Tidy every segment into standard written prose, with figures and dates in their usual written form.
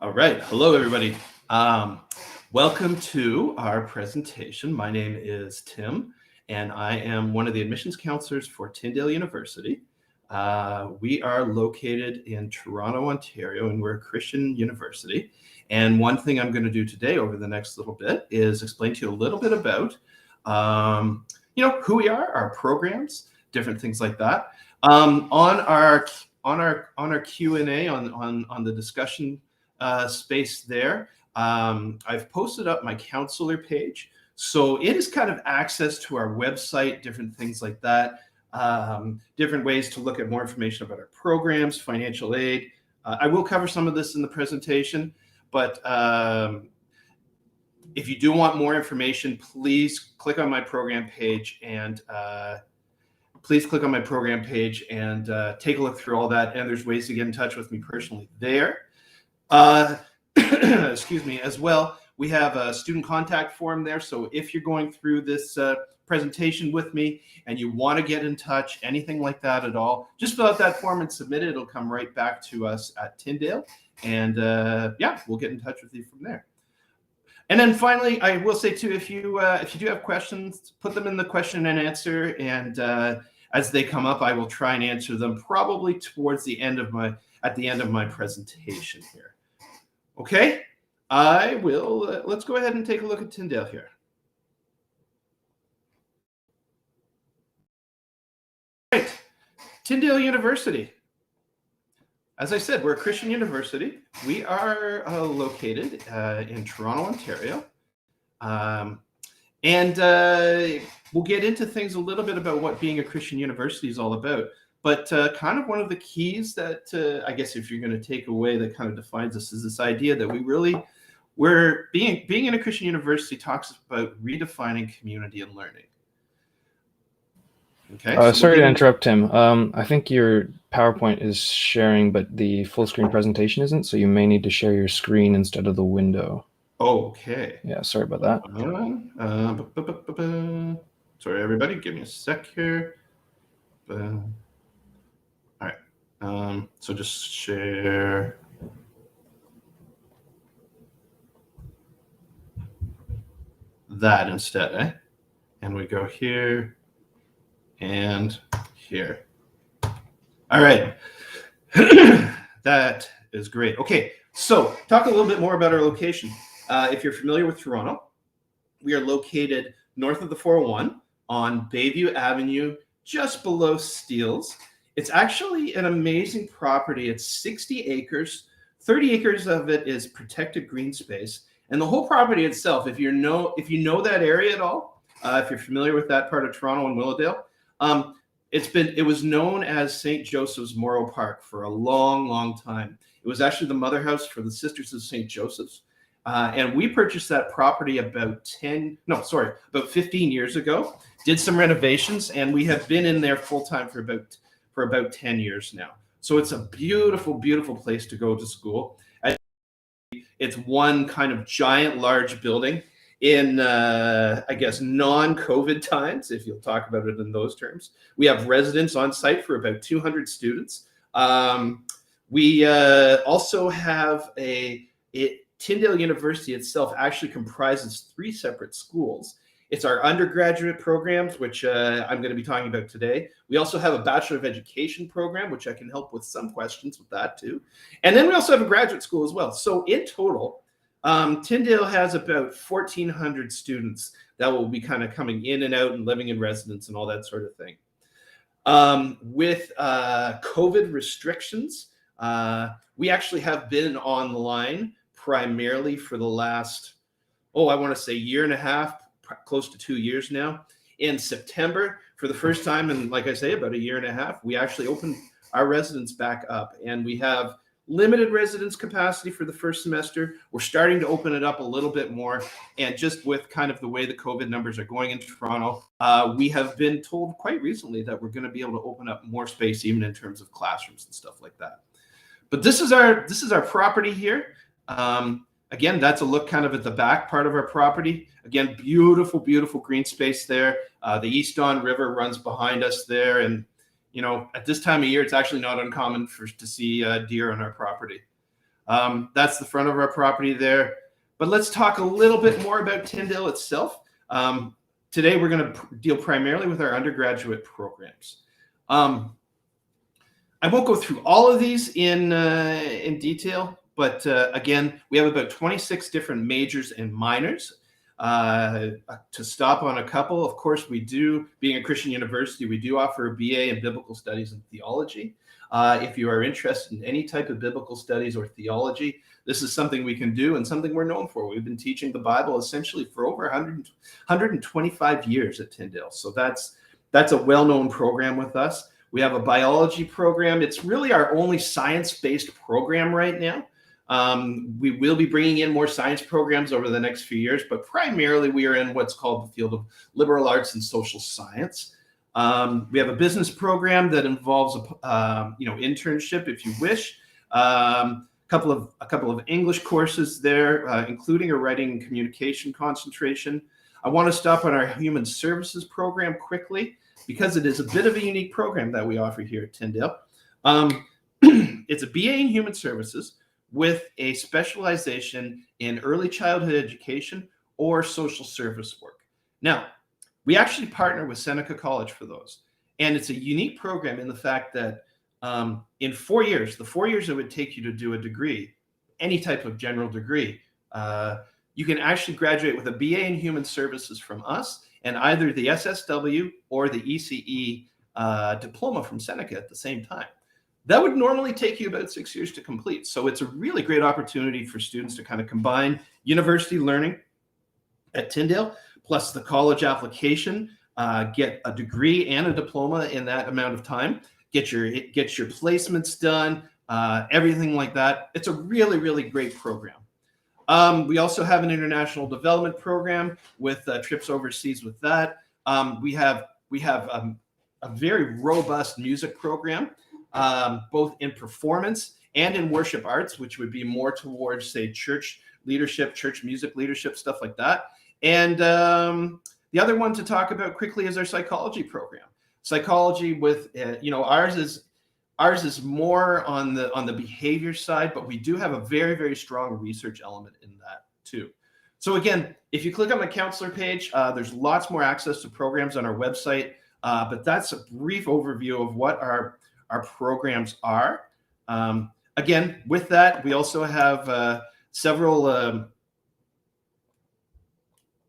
All right. Hello, everybody. Welcome to our presentation. My name is Tim, and I am one of the admissions counselors for Tyndale University. We are located in Toronto, Ontario, and we're a Christian university. And one thing I'm going to do today over the next little bit is explain to you a little bit about, who we are, our programs, different things like that. On our Q&A on the discussion space there, I've posted up my counselor page. So it is kind of access to our website, different things like that, different ways to look at more information about our programs, financial aid. I will cover some of this in the presentation, but if you do want more information, please click on my program page and take a look through all that. And there's ways to get in touch with me personally there. Excuse me, as well. We have a student contact form there. So if you're going through this presentation with me and you want to get in touch, anything like that at all, just fill out that form and submit it. It'll come right back to us at Tyndale. And we'll get in touch with you from there. And then finally, I will say too, if you do have questions, put them in the question and answer. And as they come up, I will try and answer them probably towards the end of my presentation here. Okay, I will, let's go ahead and take a look at Tyndale here. All right, Tyndale University. As I said, we're a Christian university. We are located in Toronto, Ontario. We'll get into things a little bit about what being a Christian university is all about. But kind of one of the keys that I guess if you're going to take away that kind of defines us is this idea that we're being in a Christian university talks about redefining community and learning. Okay. Sorry to interrupt, Tim. I think your PowerPoint is sharing, but the full screen presentation isn't. So you may need to share your screen instead of the window. Okay. Yeah, sorry about that. Sorry, everybody. Give me a sec here. All right, so just share that instead, eh? And we go here and here. All right, that is great. Okay, so talk a little bit more about our location. If you're familiar with Toronto, we are located north of the 401 on Bayview Avenue, just below Steeles. It's actually an amazing property. It's 60 acres. 30 acres of it is protected green space. And the whole property itself, if you know that area at all, if you're familiar with that part of Toronto and Willowdale, it was known as St. Joseph's Memorial Park for a long, long time. It was actually the mother house for the Sisters of St. Joseph's. And we purchased that property about 15 years ago, did some renovations, and we have been in there full time for about 10 years now. So it's a beautiful, beautiful place to go to school. It's one kind of giant, large building in, I guess, non-COVID times, if you'll talk about it in those terms. We have residents on site for about 200 students. We also have Tyndale University itself actually comprises 3 separate schools. It's our undergraduate programs, which I'm going to be talking about today. We also have a Bachelor of Education program, which I can help with some questions with that too. And then we also have a graduate school as well. So in total, Tyndale has about 1,400 students that will be kind of coming in and out and living in residence and all that sort of thing. With COVID restrictions, we actually have been online primarily for the last, I want to say year and a half, close to 2 years now. In September, for the first time in, like I say, about a year and a half, we actually opened our residence back up, and we have limited residence capacity for the first semester. We're starting to open it up a little bit more, and just with kind of the way the COVID numbers are going in Toronto, we have been told quite recently that we're going to be able to open up more space, even in terms of classrooms and stuff like that. But this is our property here. Again, that's a look kind of at the back part of our property. Again, beautiful, beautiful green space there. The East Don River runs behind us there. And, at this time of year, it's actually not uncommon to see deer on our property. That's the front of our property there. But let's talk a little bit more about Tyndale itself. Today, we're going to deal primarily with our undergraduate programs. I won't go through all of these in detail, but again, we have about 26 different majors and minors. To stop on a couple, of course, we do, being a Christian university, we do offer a BA in Biblical Studies and Theology. If you are interested in any type of biblical studies or theology, this is something we can do and something we're known for. We've been teaching the Bible essentially for over 125 years at Tyndale. So that's a well-known program with us. We have a biology program. It's really our only science-based program right now. We will be bringing in more science programs over the next few years, but primarily we are in what's called the field of liberal arts and social science. We have a business program that involves internship, if you wish. A couple of English courses there, including a writing and communication concentration. I want to stop on our human services program quickly, because it is a bit of a unique program that we offer here at Tyndale. It's a BA in Human Services with a specialization in early childhood education or social service work. Now, we actually partner with Seneca College for those. And it's a unique program in the fact that in 4 years, the 4 years it would take you to do a degree, any type of general degree, you can actually graduate with a BA in Human Services from us, and either the SSW or the ECE diploma from Seneca at the same time. That would normally take you about 6 years to complete. So it's a really great opportunity for students to kind of combine university learning at Tyndale, plus the college application, get a degree and a diploma in that amount of time, get your placements done, everything like that. It's a really, really great program. We also have an international development program with trips overseas with that. We have a very robust music program, both in performance and in worship arts, which would be more towards, say, church leadership, church music leadership, stuff like that. And the other one to talk about quickly is our psychology program. Psychology with, ours is more on the behavior side, but we do have a very, very strong research element in that too. So again, if you click on my counselor page, there's lots more access to programs on our website, but that's a brief overview of what our programs are. Again, with that, we also have several,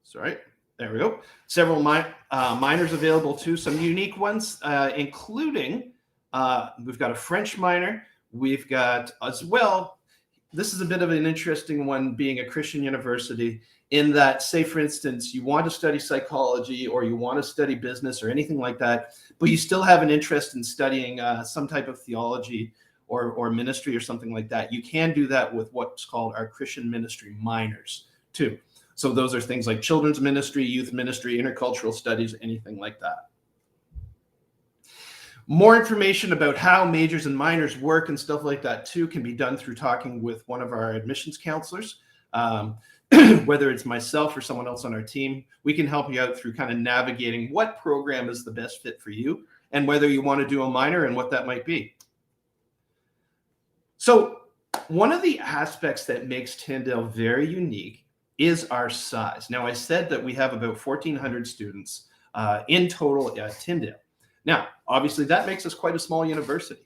several minors available too, some unique ones, including we've got a French minor. We've got as well, this is a bit of an interesting one being a Christian university in that, say, for instance, you want to study psychology or you want to study business or anything like that, but you still have an interest in studying some type of theology or ministry or something like that. You can do that with what's called our Christian ministry minors too. So those are things like children's ministry, youth ministry, intercultural studies, anything like that. More information about how majors and minors work and stuff like that too can be done through talking with one of our admissions counselors. Whether it's myself or someone else on our team, we can help you out through kind of navigating what program is the best fit for you and whether you want to do a minor and what that might be. So one of the aspects that makes Tyndale very unique is our size. Now, I said that we have about 1,400 students in total at Tyndale. Now, obviously, that makes us quite a small university.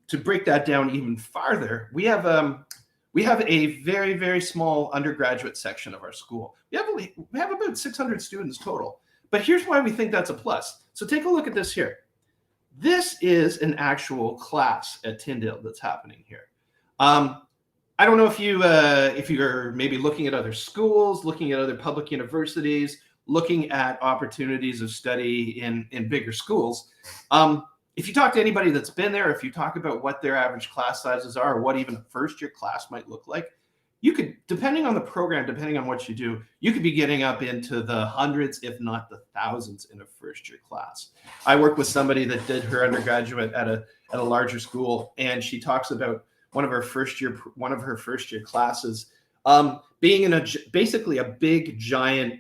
To break that down even farther, we have a very, very small undergraduate section of our school. We have about 600 students total. But here's why we think that's a plus. So take a look at this here. This is an actual class at Tyndale that's happening here. I don't know if you're maybe looking at other schools, looking at other public universities, looking at opportunities of study in bigger schools. If you talk to anybody that's been there, if you talk about what their average class sizes are, or what even a first-year class might look like, you could, depending on the program, depending on what you do, you could be getting up into the hundreds, if not the thousands, in a first-year class. I work with somebody that did her undergraduate at a larger school, and she talks about one of her first-year classes being in basically a big giant.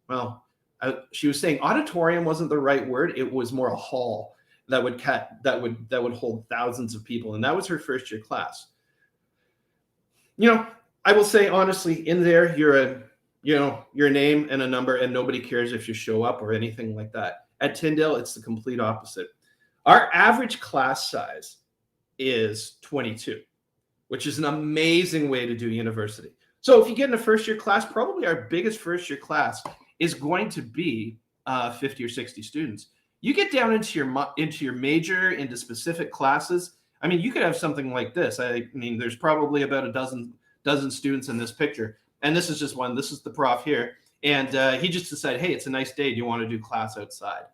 Well, she was saying auditorium wasn't the right word. It was more a hall that would hold thousands of people, and that was her first year class. I will say honestly, in there, you're your name and a number, and nobody cares if you show up or anything like that. At Tyndale, it's the complete opposite. Our average class size is 22, which is an amazing way to do university. So if you get in a first-year class, probably our biggest first-year class is going to be 50 or 60 students. You get down into your major, into specific classes. I mean, you could have something like this. I mean, there's probably about a dozen students in this picture. And this is just one. This is the prof here. And he just decided, hey, it's a nice day. Do you want to do class outside?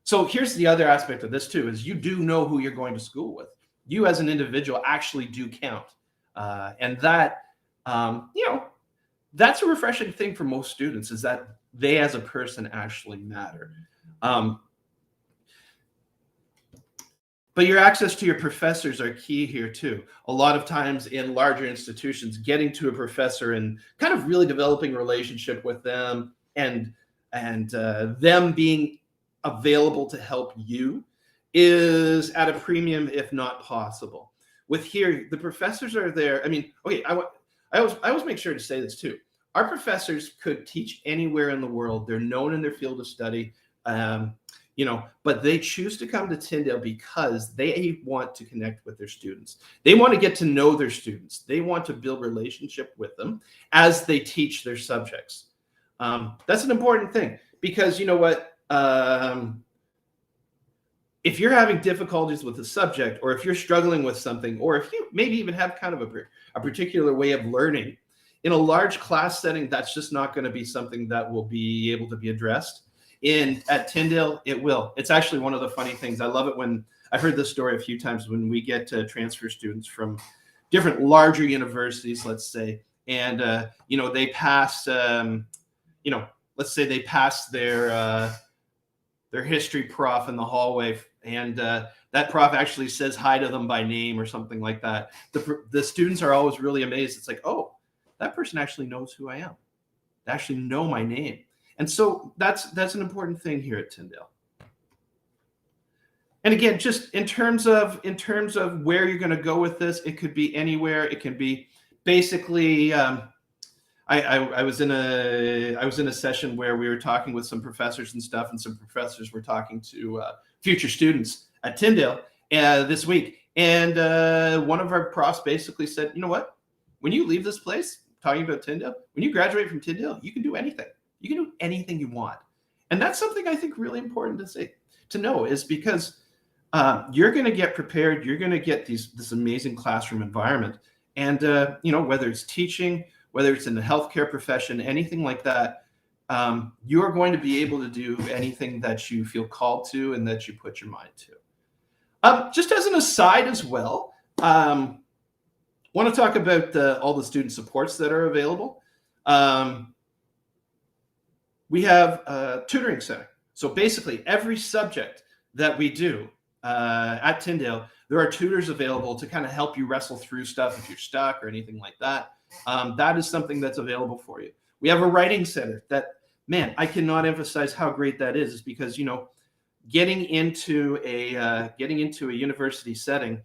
So here's the other aspect of this too, is you do know who you're going to school with. You as an individual actually do count. And that, that's a refreshing thing for most students, is that they as a person actually matter. But your access to your professors are key here too. A lot of times in larger institutions, getting to a professor and kind of really developing a relationship with them and them being available to help you is at a premium, if not possible. With here, the professors are there. I mean, okay, I always make sure to say this too. Our professors could teach anywhere in the world. They're known in their field of study. But they choose to come to Tyndale because they want to connect with their students. They want to get to know their students. They want to build relationship with them as they teach their subjects. That's an important thing, because you know what? If you're having difficulties with a subject, or if you're struggling with something, or if you maybe even have kind of a particular way of learning, in a large class setting, that's just not going to be something that will be able to be addressed. At Tyndale, it will. It's actually one of the funny things. I love it when I've heard this story a few times when we get transfer students from different larger universities, let's say, and they pass, let's say they pass their history prof in the hallway, and that prof actually says hi to them by name or something like that. The students are always really amazed. It's like, oh, that person actually knows who I am. They actually know my name. And so that's an important thing here at Tyndale. And again, just in terms of where you're going to go with this, it could be anywhere. It can be basically. I was in a session where we were talking with some professors and stuff, and some professors were talking to future students at Tyndale this week. And one of our profs basically said, you know what? When you leave this place, talking about Tyndale, when you graduate from Tyndale, you can do anything. You can do anything you want. And that's something I think really important to know, is because you're going to get prepared. You're going to get this amazing classroom environment. And, whether it's teaching, whether it's in the healthcare profession, anything like that, you are going to be able to do anything that you feel called to and that you put your mind to. Just as an aside as well, want to talk about all the student supports that are available. We have a tutoring center. So basically every subject that we do at Tyndale, there are tutors available to kind of help you wrestle through stuff if you're stuck or anything like that. That is something that's available for you. We have a writing center that, man, I cannot emphasize how great that is, because, getting into a university setting,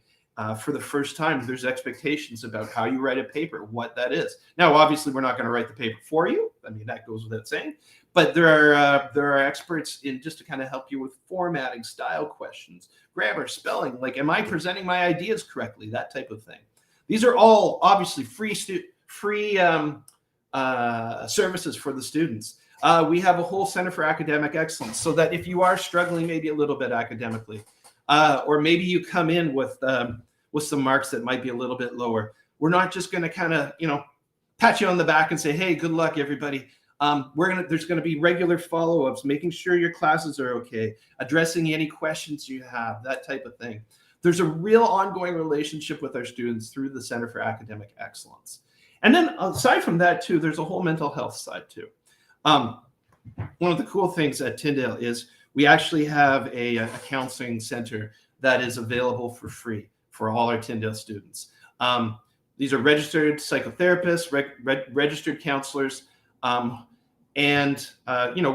for the first time, there's expectations about how you write a paper, what that is. Now, obviously, we're not going to write the paper for you. I mean, that goes without saying. But there are experts in just to kind of help you with formatting, style questions, grammar, spelling. Like, am I presenting my ideas correctly? That type of thing. These are all obviously free services for the students. We have a whole Center for Academic Excellence, so that if you are struggling maybe a little bit academically, or maybe you come in with some marks that might be a little bit lower, we're not just going to kind of pat you on the back and say, hey, good luck, everybody. There's going to be regular follow-ups, making sure your classes are okay, addressing any questions you have, that type of thing. There's a real ongoing relationship with our students through the Center for Academic Excellence. And then aside from that too, there's a whole mental health side too. One of the cool things at Tyndale is we actually have a counseling center that is available for free for all our Tyndale students. These are registered psychotherapists, registered counselors, and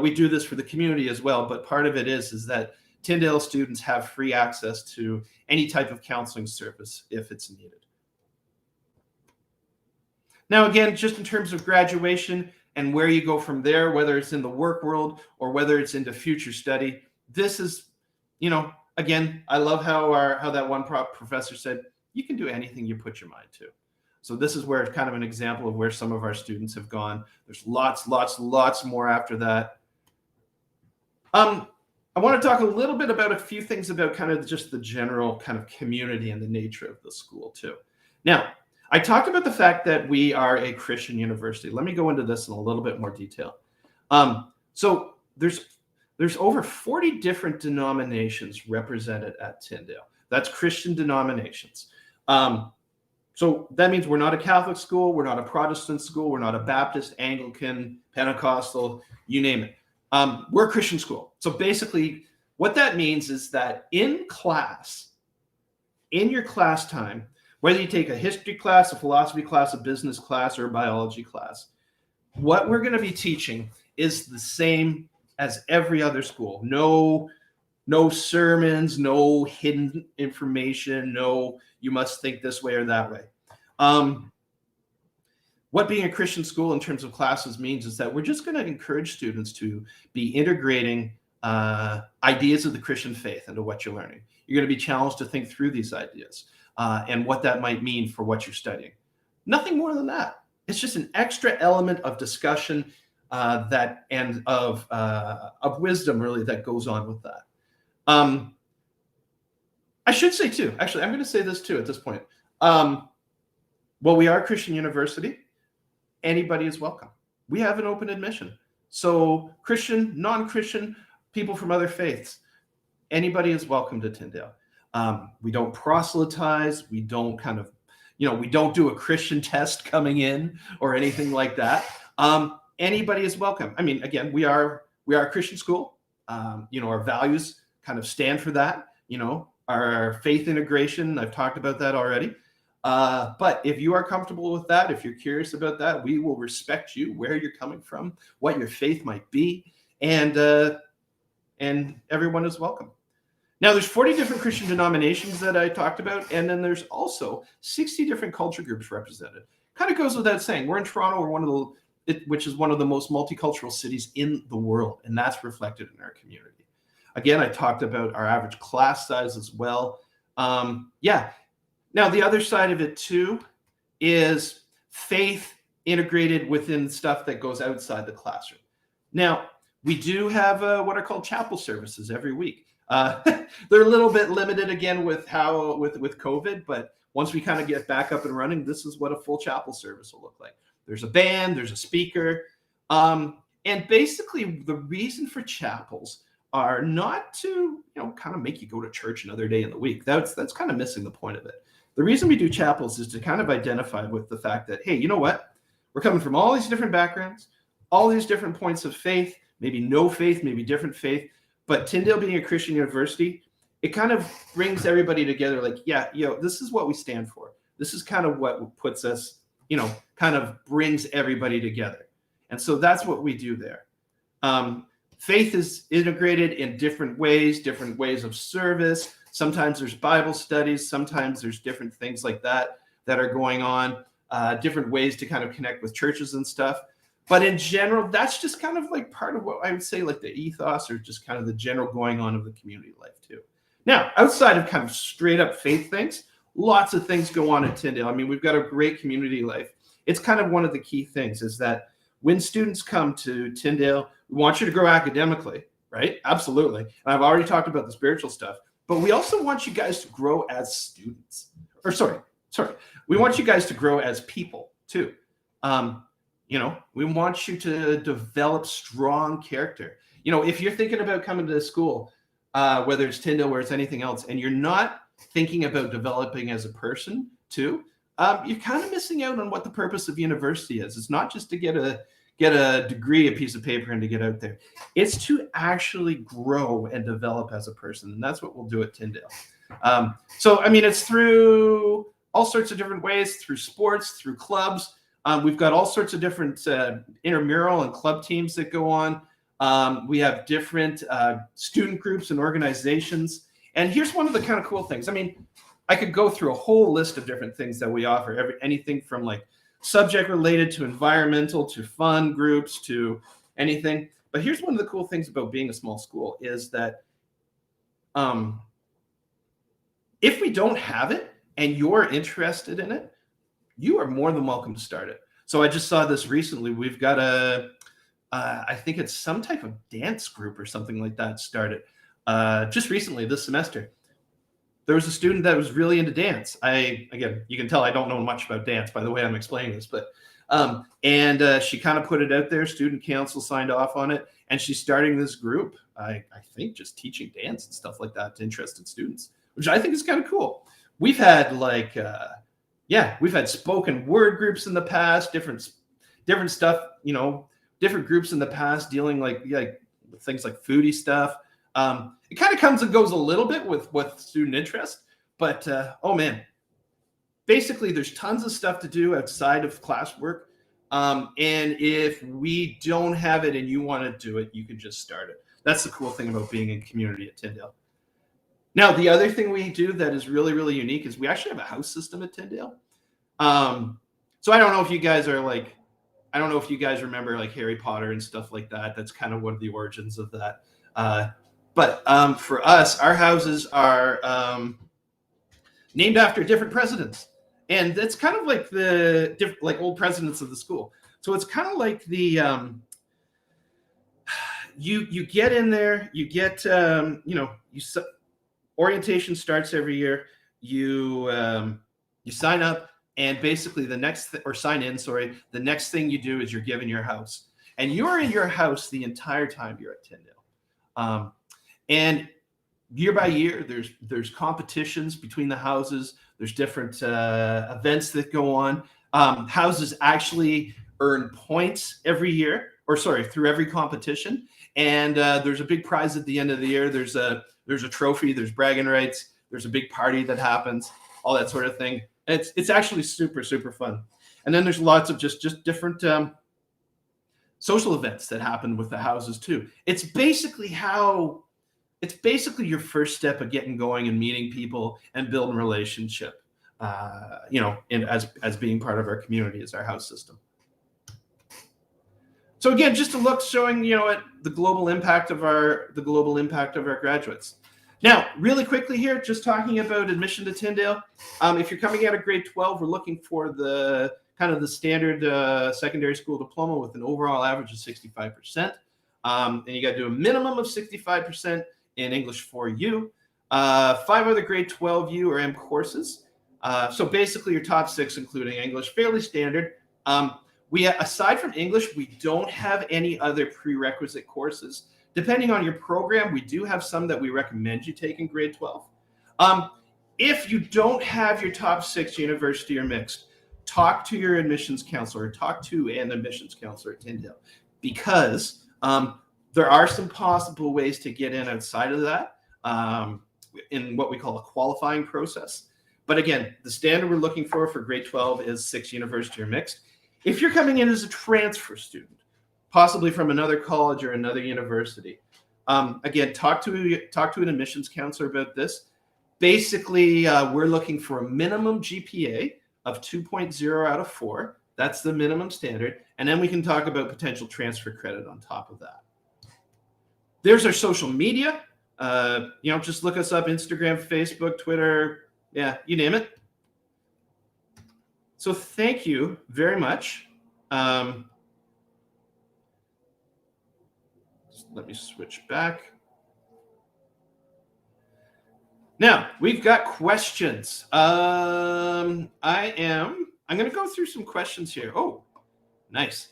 we do this for the community as well. But part of it is that Tyndale students have free access to any type of counseling service if it's needed. Now, again, just in terms of graduation and where you go from there, whether it's in the work world or whether it's into future study, this is, again, I love how that one professor said, you can do anything you put your mind to. So this is where it's kind of an example of where some of our students have gone. There's lots more after that. I want to talk a little bit about a few things about kind of just the general kind of community and the nature of the school too. Now, I talked about the fact that we are a Christian university. Let me go into this in a little bit more detail. So there's over 40 different denominations represented at Tyndale. That's Christian denominations. So that means we're not a Catholic school, we're not a Protestant school, we're not a Baptist, Anglican, Pentecostal, you name it. We're a Christian school. So basically what that means is that in class, in your class time, whether you take a history class, a philosophy class, a business class, or a biology class, what we're going to be teaching is the same as every other school. No sermons, no hidden information, no you must think this way or that way. What being a Christian school in terms of classes means is that we're just going to encourage students to be integrating ideas of the Christian faith into what you're learning. You're going to be challenged to think through these ideas and what that might mean for what you're studying. Nothing more than that. It's just an extra element of discussion and of wisdom really that goes on with that. I should say too, actually, I'm going to say this too at this point. Well, we are a Christian university. Anybody is welcome. We have an open admission. So Christian, non-Christian, people from other faiths, anybody is welcome to Tyndale. We don't proselytize. We don't we don't do a Christian test coming in or anything like that. Anybody is welcome. I mean, again, we are a Christian school. Our values kind of stand for that. Our faith integration, I've talked about that already. But if you are comfortable with that, if you're curious about that, we will respect you, where you're coming from, what your faith might be, and everyone is welcome. Now, there's 40 different Christian denominations that I talked about, and then there's also 60 different culture groups represented. Kind of goes without saying, we're in Toronto, which is one of the most multicultural cities in the world, and that's reflected in our community. Again, I talked about our average class size as well. Now, the other side of it too is faith integrated within stuff that goes outside the classroom. Now, we do have what are called chapel services every week. They're a little bit limited again with COVID, but once we kind of get back up and running, this is what a full chapel service will look like. There's a band, there's a speaker, and basically the reason for chapels are not to kind of make you go to church another day in the week. That's kind of missing the point of it. The reason we do chapels is to kind of identify with the fact that, hey, you know what? We're coming from all these different backgrounds, all these different points of faith, maybe no faith, maybe different faith. But Tyndale being a Christian university, it kind of brings everybody together like, this is what we stand for. This is kind of what puts us, kind of brings everybody together. And so that's what we do there. Faith is integrated in different ways of service. Sometimes there's Bible studies. Sometimes there's different things like that are going on, different ways to kind of connect with churches and stuff. But in general, that's just kind of like part of what I would say, like the ethos or just kind of the general going on of the community life too. Now, outside of kind of straight up faith things, lots of things go on at Tyndale. I mean, we've got a great community life. It's kind of one of the key things is that when students come to Tyndale, we want you to grow academically, right? Absolutely. And I've already talked about the spiritual stuff, but we also want you guys to grow as students. We want you guys to grow as people too. We want you to develop strong character. If you're thinking about coming to school, whether it's Tyndale or it's anything else, and you're not thinking about developing as a person too, you're kind of missing out on what the purpose of university is. It's not just to get a degree, a piece of paper, and to get out there. It's to actually grow and develop as a person, and that's what we'll do at Tyndale. It's through all sorts of different ways, through sports, through clubs. We've got all sorts of different intramural and club teams that go on. We have different student groups and organizations. And here's one of the kind of cool things. I mean, I could go through a whole list of different things that we offer. Anything from like subject related to environmental, to fun groups, to anything. But here's one of the cool things about being a small school is that if we don't have it and you're interested in it, you are more than welcome to start it. So I just saw this recently. We've got I think it's some type of dance group or something like that started just recently this semester. There was a student that was really into dance. Again, you can tell I don't know much about dance by the way I'm explaining this, but she kind of put it out there. Student council signed off on it, and she's starting this group. I think just teaching dance and stuff like that to interested students, which I think is kind of cool. We've had we've had spoken word groups in the past, different stuff, different groups in the past dealing with things like foodie stuff. It kind of comes and goes a little bit with student interest, but oh man, basically there's tons of stuff to do outside of classwork. And if we don't have it and you want to do it, you can just start it. That's the cool thing about being in community at Tyndale. Now, the other thing we do that is really, really unique is we actually have a house system at Tyndale. So I don't know if you guys remember like Harry Potter and stuff like that. That's kind of one of the origins of that. But for us, our houses are named after different presidents. And that's kind of like the old presidents of the school. So it's kind of like the you get in there, you get orientation starts every year. You sign up, and basically the next thing you do is you're given your house, and you're in your house the entire time you're at Tyndale. And year by year, there's competitions between the houses. There's different events that go on. Houses actually earn points through every competition. And there's a big prize at the end of the year. There's a trophy. There's bragging rights. There's a big party that happens. All that sort of thing. And it's actually super, super fun. And then there's lots of just different social events that happen with the houses too. It's basically your first step of getting going and meeting people and building relationship, and as being part of our community is our house system. So again, just a look showing, at the global impact of our graduates. Now, really quickly here, just talking about admission to Tyndale. If you're coming out of grade 12, we're looking for the kind of the standard secondary school diploma with an overall average of 65%. And you got to do a minimum of 65% in English 4U, 5 other grade 12U or M courses. So basically your top 6, including English, fairly standard. Aside from English, we don't have any other prerequisite courses. Depending on your program, we do have some that we recommend you take in grade 12. If you don't have your top 6 university or mixed, talk to your admissions counselor, talk to an admissions counselor at Tyndale, because there are some possible ways to get in outside of that in what we call a qualifying process. But again, the standard we're looking for grade 12 is 6 university or mixed. If you're coming in as a transfer student, possibly from another college or another university, again, talk to an admissions counselor about this. Basically, we're looking for a minimum GPA of 2.0 out of 4. That's the minimum standard. And then we can talk about potential transfer credit on top of that. There's our social media. Just look us up: Instagram, Facebook, Twitter. Yeah, you name it. So thank you very much. Let me switch back. Now we've got questions. I'm going to go through some questions here. Oh, nice.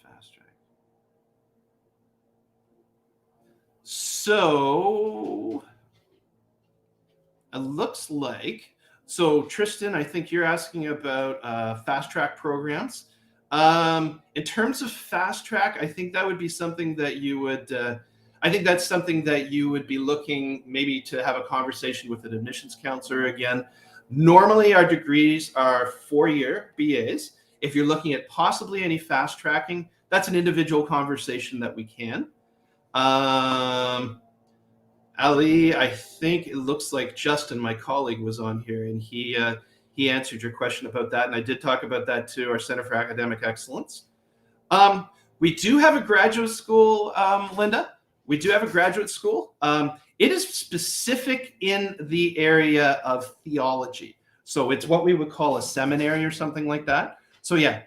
Fast track. So it looks like, Tristan, I think you're asking about fast track programs. In terms of fast track, I think that would be something that you would, I think that's something that you would be looking maybe to have a conversation with an admissions counselor again. Normally our degrees are 4-year BAs. If you're looking at possibly any fast tracking, that's an individual conversation that we can. Ali, I think it looks like Justin, my colleague, was on here, and he he answered your question about that. And I did talk about that too, our Center for Academic Excellence. We do have a graduate school, Linda. We do have a graduate school. It is specific in the area of theology. So it's what we would call a seminary or something like that. So yeah,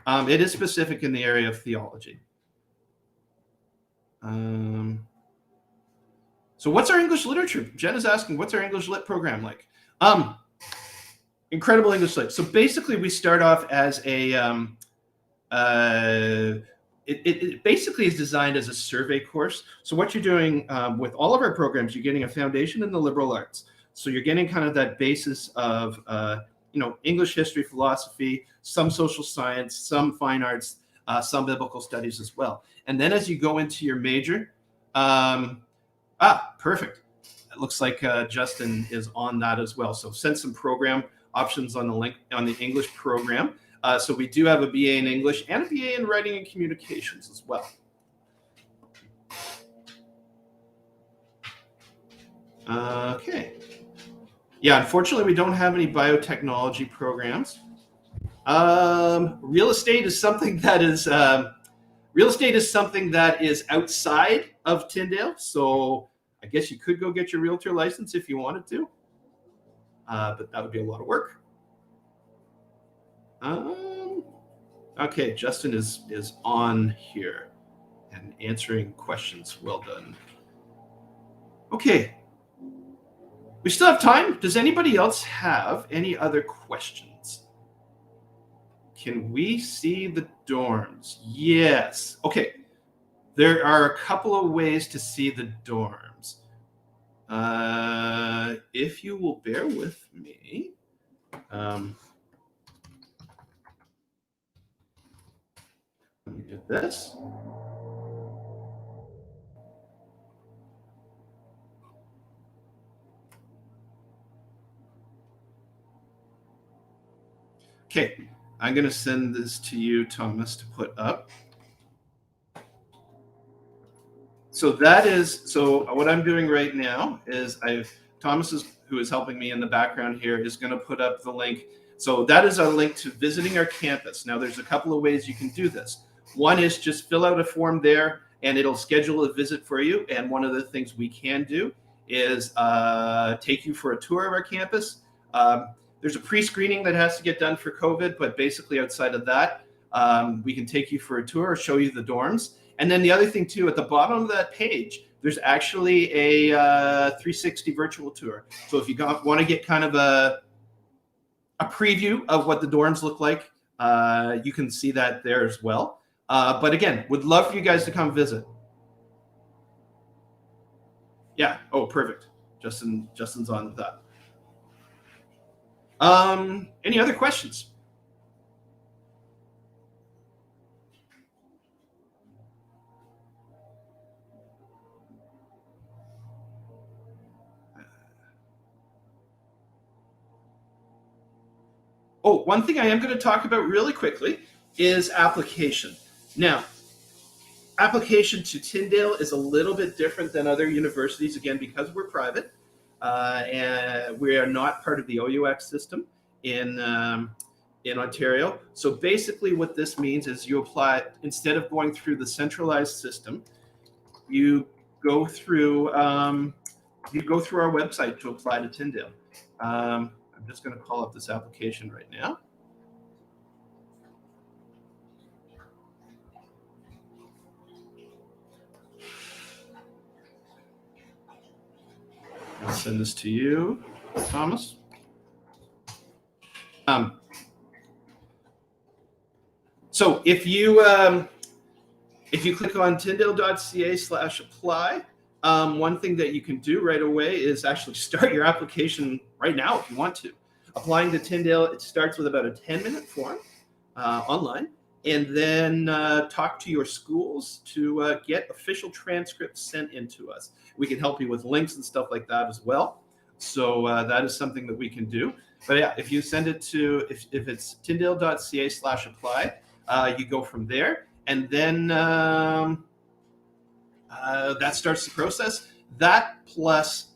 it is specific in the area of theology. So what's our English literature? Jen is asking, what's our English lit program like? Incredible English lit. So basically we start off as a, it basically is designed as a survey course. So what you're doing with all of our programs, you're getting a foundation in the liberal arts. So you're getting kind of that basis of, English history, philosophy, some social science, some fine arts, some biblical studies as well. And then as you go into your major, perfect. It looks like Justin is on that as well. So send some program options on the link on the English program. So we do have a BA in English and a BA in Writing and Communications as well. Okay. Yeah, unfortunately, we don't have any biotechnology programs. Real estate is something that is outside of Tyndale. So I guess you could go get your realtor license if you wanted to, but that would be a lot of work. Okay, Justin is on here and answering questions. Well done. Okay. We still have time. Does anybody else have any other questions? Can we see the dorms? Yes. Okay. There are a couple of ways to see the dorms. If you will bear with me. Let me do this. Okay, I'm going to send this to you, Thomas, to put up. So what I'm doing right now is Thomas who is helping me in the background here, is going to put up the link. So that is a link to visiting our campus. Now there's a couple of ways you can do this. One is just fill out a form there and it'll schedule a visit for you. And one of the things we can do is take you for a tour of our campus. There's a pre-screening that has to get done for COVID, but basically outside of that, we can take you for a tour or show you the dorms. And then the other thing too, at the bottom of that page, there's actually a 360 virtual tour. So if you want to get kind of a preview of what the dorms look like, you can see that there as well. But again, would love for you guys to come visit. Yeah. Oh, perfect. Justin's on with that. Any other questions? Oh, one thing I am going to talk about really quickly is application. Now, application to Tyndale is a little bit different than other universities, again, because we're private. And we are not part of the OUX system in Ontario. So basically what this means is you apply, instead of going through the centralized system, you go through our website to apply to Tyndale. I'm just going to call up this application right now. I'll send this to you, Thomas. So if you click on tyndale.ca/apply, one thing that you can do right away is actually start your application right now if you want to. Applying to Tyndale, it starts with about a 10-minute form online, and then talk to your schools to get official transcripts sent into us. We can help you with links and stuff like that as well. So that is something that we can do. But yeah, if you send it to, if it's tyndale.ca/apply, you go from there, and then that starts the process. That plus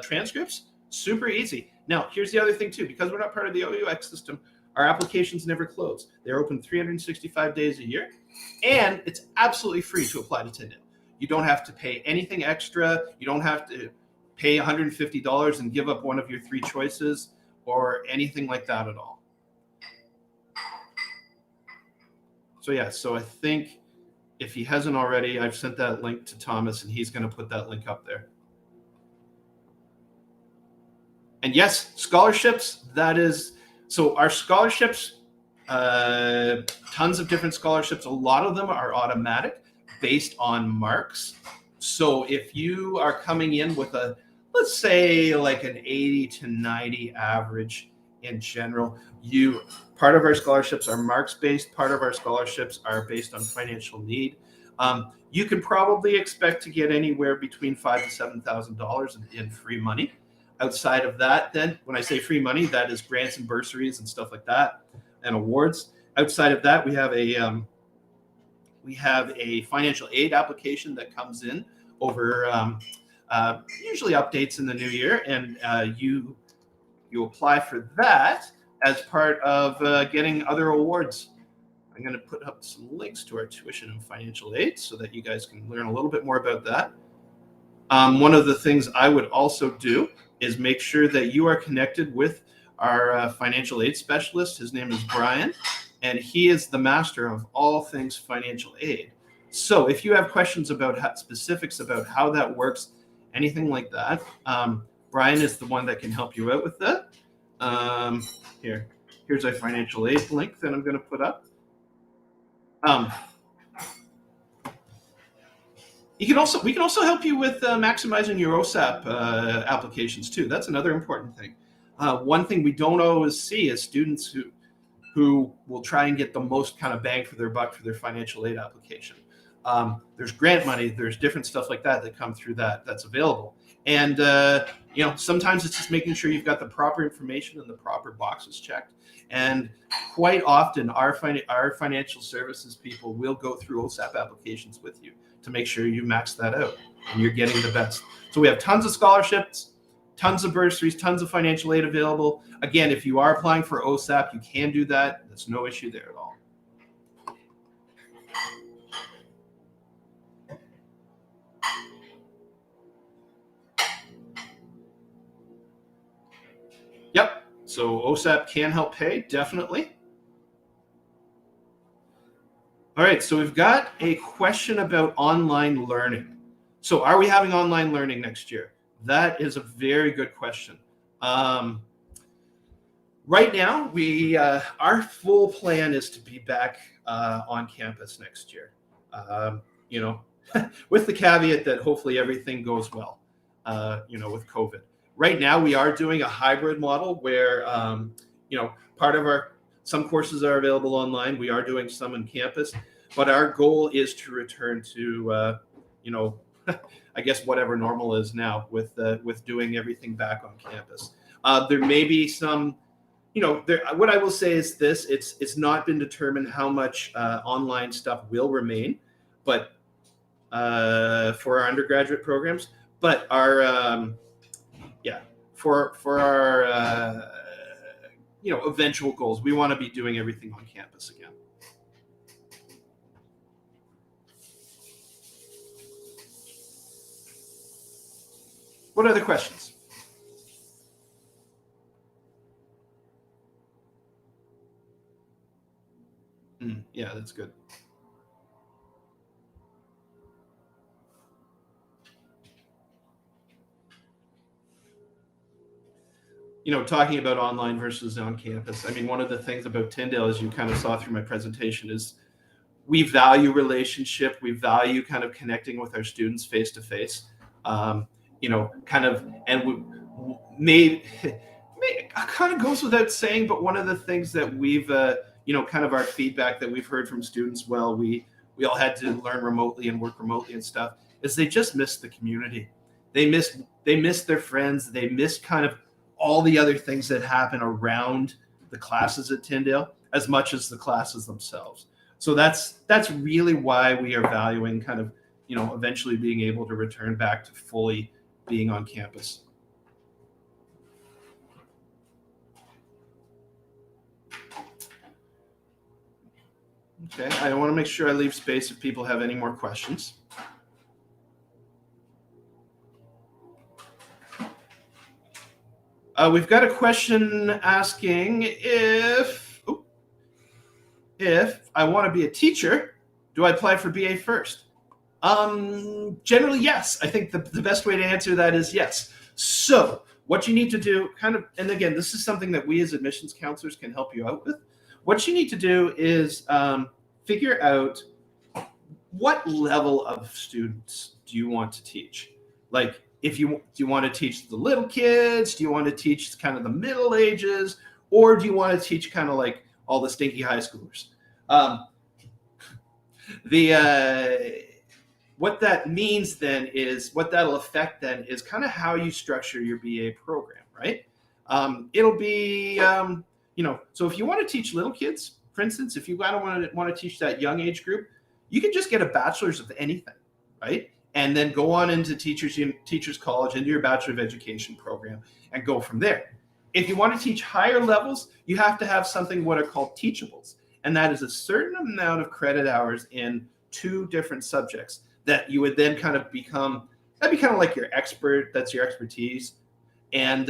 transcripts, super easy. Now, here's the other thing too, because we're not part of the OUX system, our applications never close. They're open 365 days a year, and it's absolutely free to apply to Tyndale. You don't have to pay anything extra. You don't have to pay $150 and give up one of your 3 choices or anything like that at all. So yeah, so I think if he hasn't already, I've sent that link to Thomas, and he's going to put that link up there. And yes, scholarships, that is, so our scholarships, tons of different scholarships. A lot of them are automatic based on marks. So if you are coming in with a, let's say like an 80 to 90 average in general, part of our scholarships are marks based, part of our scholarships are based on financial need. You can probably expect to get anywhere between $5,000 to $7,000 in free money. Outside of that, then, when I say free money, that is grants and bursaries and stuff like that, and awards. Outside of that, we have a financial aid application that comes in over usually updates in the new year, and you apply for that as part of getting other awards. I'm going to put up some links to our tuition and financial aid so that you guys can learn a little bit more about that. One of the things I would also do is make sure that you are connected with our financial aid specialist. His name is Brian, and he is the master of all things financial aid. So if you have questions about specifics about how that works, anything like that, Brian is the one that can help you out with that. Here's a financial aid link that I'm going to put up. We can also help you with maximizing your OSAP applications too. That's another important thing. One thing we don't always see is students who will try and get the most kind of bang for their buck for their financial aid application. There's grant money, there's different stuff like that come through that's available. And sometimes it's just making sure you've got the proper information and the proper boxes checked. And quite often our financial services people will go through OSAP applications with you to make sure you max that out and you're getting the best. So we have tons of scholarships, tons of bursaries, tons of financial aid available. Again, if you are applying for OSAP, you can do that. That's no issue there at all. Yep. So OSAP can help pay, definitely. All right, so we've got a question about online learning. So are we having online learning next year? That is a very good question. Right now, our full plan is to be back on campus next year. With the caveat that hopefully everything goes well, with COVID. Right now, we are doing a hybrid model where, some courses are available online. We are doing some on campus, but our goal is to return to, I guess whatever normal is now with doing everything back on campus. There may be some, what I will say is this: it's not been determined how much online stuff will remain, but for our undergraduate programs, but our for our eventual goals, we want to be doing everything on campus again. What other questions? Yeah, that's good. Talking about online versus on campus, I mean, one of the things about Tyndale, as you kind of saw through my presentation, is we value relationship. We value kind of connecting with our students face to face. And kind of goes without saying, but one of the things that we've, kind of our feedback that we've heard from students, we all had to learn remotely and work remotely and stuff, is they just miss the community. They miss their friends. They miss kind of all the other things that happen around the classes at Tyndale as much as the classes themselves. So that's really why we are valuing kind of, eventually being able to return back to fully being on campus. Okay, I want to make sure I leave space if people have any more questions. We've got a question asking if I want to be a teacher, do I apply for BA first? Generally, yes. I think the best way to answer that is yes. So what you need to do, and again, this is something that we as admissions counselors can help you out with. What you need to do is figure out what level of students do you want to teach. Like, do you want to teach the little kids? Do you want to teach kind of the middle ages? Or do you want to teach kind of like all the stinky high schoolers? What that means then is, what that'll affect then is kind of how you structure your BA program, right? It'll be, so if you want to teach little kids, for instance, if you want to teach that young age group, you can just get a bachelor's of anything, right? And then go on into teachers college, into your Bachelor of Education program, and go from there. If you want to teach higher levels, you have to have something what are called teachables. And that is a certain amount of credit hours in 2 different subjects that you would then kind of become, that'd be kind of like your expert, that's your expertise. And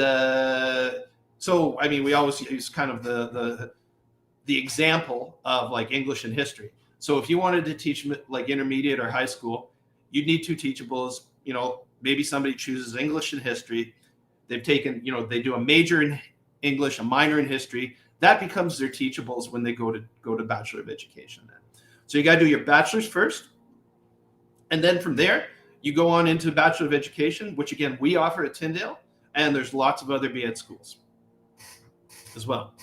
so, I mean, we always use kind of the example of like English and history. So if you wanted to teach like intermediate or high school, you'd need 2 teachables. Maybe somebody chooses English and history. They've taken, they do a major in English, a minor in history. That becomes their teachables when they go to Bachelor of Education then. So you got to do your bachelor's first. And then from there, you go on into Bachelor of Education, which again, we offer at Tyndale, and there's lots of other BEd schools as well.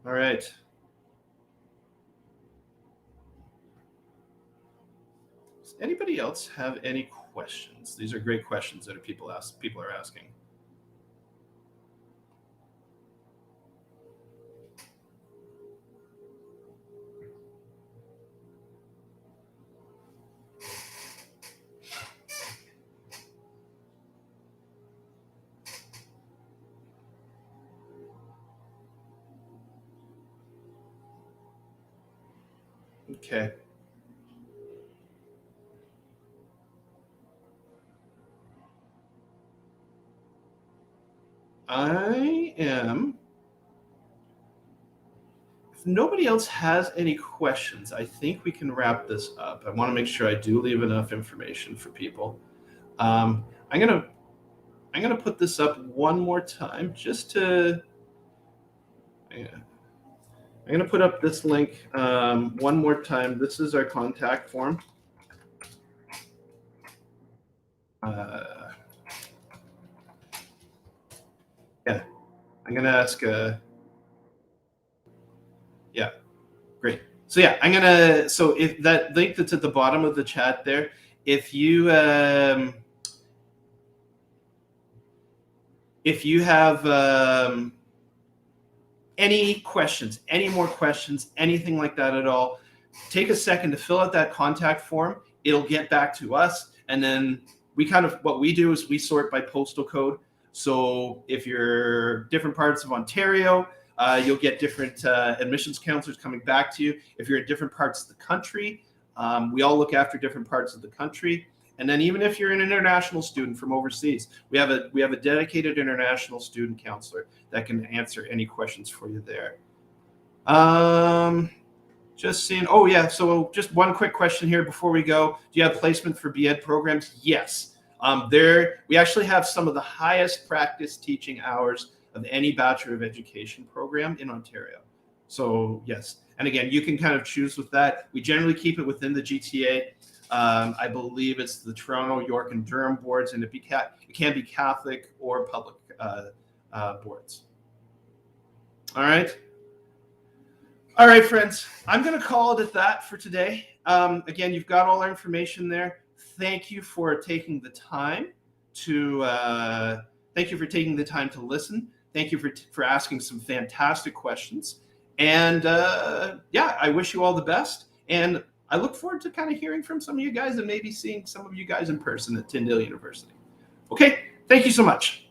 All right. Does anybody else have any questions? These are great questions that people are asking. Okay. If nobody else has any questions, I think we can wrap this up. I want to make sure I do leave enough information for people. I'm gonna put this up one more time just to. I'm gonna put up this link one more time. This is our contact form. Yeah, I'm gonna ask. Yeah, great. So yeah, So if that link that's at the bottom of the chat there, if you have any questions, any more questions, anything like that at all, take a second to fill out that contact form. It'll get back to us, and then what we do is we sort by postal code. So if you're different parts of Ontario, you'll get different admissions counselors coming back to you. If you're in different parts of the country, we all look after different parts of the country. And then even if you're an international student from overseas, we have a dedicated international student counselor that can answer any questions for you there. Just seeing. Oh yeah. So just one quick question here before we go. Do you have placement for BEd programs? Yes. We actually have some of the highest practice teaching hours of any Bachelor of Education program in Ontario. So yes. And again, you can kind of choose with that. We generally keep it within the GTA. I believe it's the Toronto, York, and Durham boards, and it can be Catholic or public boards. All right. All right, friends. I'm going to call it at that for today. Again, you've got all our information there. Thank you for taking the time to listen. Thank you for asking some fantastic questions. And yeah, I wish you all the best. And I look forward to kind of hearing from some of you guys and maybe seeing some of you guys in person at Tyndale University. Okay, thank you so much.